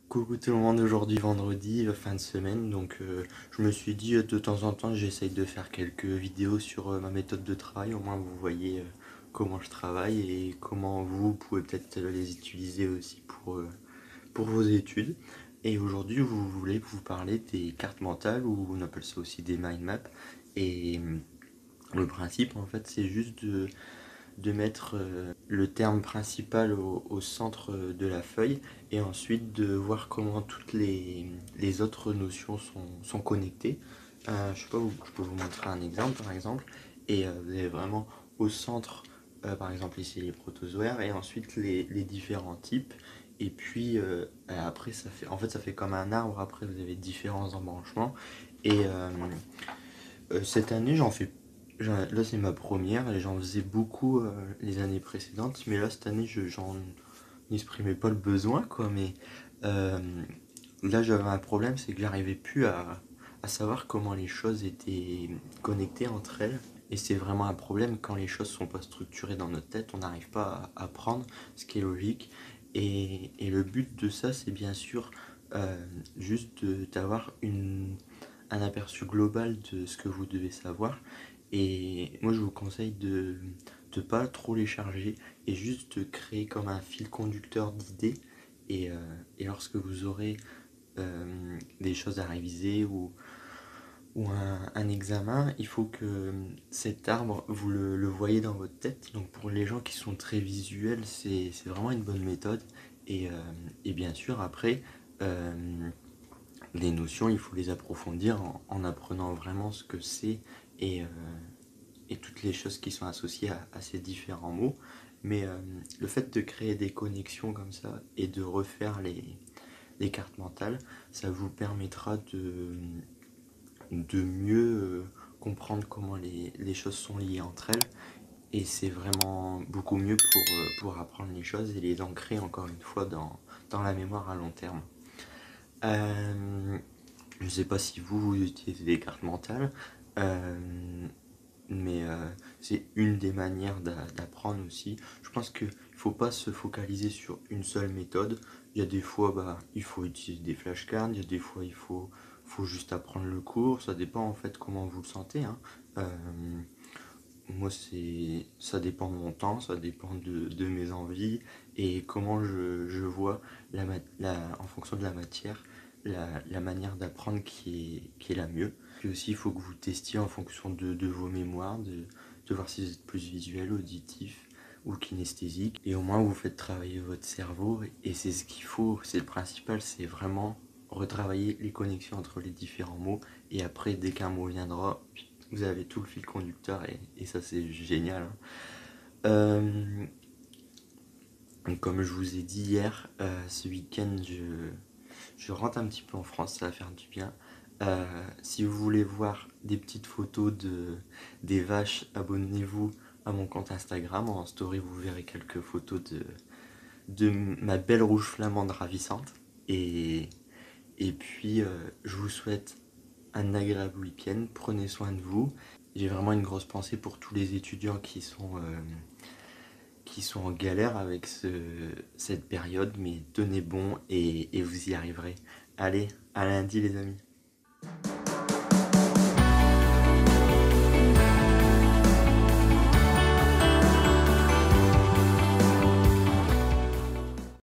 Coucou tout le monde, aujourd'hui vendredi, fin de semaine, je me suis dit de temps en temps j'essaye de faire quelques vidéos sur ma méthode de travail, au moins vous voyez comment je travaille et comment vous pouvez peut-être les utiliser aussi pour vos études. Et aujourd'hui je voulais vous parler des cartes mentales, ou on appelle ça aussi des mind maps. Et le principe en fait c'est juste de mettre le terme principal au centre de la feuille, et ensuite de voir comment toutes les autres notions sont connectées. Je sais pas, je peux vous montrer un exemple par exemple, et vous avez vraiment au centre, par exemple ici les protozoaires, et ensuite les différents types. Et puis après ça fait comme un arbre, après vous avez différents embranchements. Et cette année j'en fais. Là c'est ma première et j'en faisais beaucoup les années précédentes, mais là cette année j'en n'exprimais pas le besoin quoi. Mais euh, là j'avais un problème, c'est que j'arrivais plus à savoir comment les choses étaient connectées entre elles. Et c'est vraiment un problème quand les choses sont pas structurées dans notre tête, on n'arrive pas à apprendre ce qui est logique. Et le but de ça c'est bien sûr juste d'avoir un aperçu global de ce que vous devez savoir. Et moi je vous conseille de ne pas trop les charger et juste de créer comme un fil conducteur d'idées. Et lorsque vous aurez des choses à réviser ou un examen, il faut que cet arbre, vous le voyez dans votre tête. Donc pour les gens qui sont très visuels, c'est vraiment une bonne méthode. Et bien sûr, après, euh, les notions, il faut les approfondir en apprenant vraiment ce que c'est, et, euh, et toutes les choses qui sont associées à ces différents mots. Mais le fait de créer des connexions comme ça et de refaire les cartes mentales, ça vous permettra de mieux comprendre comment les choses sont liées entre elles. Et c'est vraiment beaucoup mieux pour apprendre les choses et les ancrer encore une fois dans la mémoire à long terme. Euh, je ne sais pas si vous utilisez des cartes mentales, euh, mais c'est une des manières d'apprendre aussi. Je pense qu'il ne faut pas se focaliser sur une seule méthode. Il y a des fois, il faut utiliser des flashcards, il y a des fois, faut juste apprendre le cours. Ça dépend en fait comment vous le sentez, hein. Moi, ça dépend de mon temps, ça dépend de mes envies et comment je vois en fonction de la matière, la manière d'apprendre qui est la mieux. Puis aussi, il faut que vous testiez en fonction de vos mémoires, de voir si vous êtes plus visuel, auditif ou kinesthésique. Et au moins, vous faites travailler votre cerveau, et c'est ce qu'il faut, c'est le principal, c'est vraiment retravailler les connexions entre les différents mots. Et après, dès qu'un mot viendra, vous avez tout le fil conducteur, et ça c'est génial, hein. Euh, Comme je vous ai dit hier, ce week-end je rentre un petit peu en France, ça va faire du bien. Si vous voulez voir des petites photos des vaches, abonnez-vous à mon compte Instagram. En story, vous verrez quelques photos de ma belle rouge flamande ravissante. Et, et puis, je vous souhaite un agréable week-end, prenez soin de vous. J'ai vraiment une grosse pensée pour tous les étudiants qui sont en galère avec cette période, mais tenez bon, et vous y arriverez. Allez, à lundi les amis.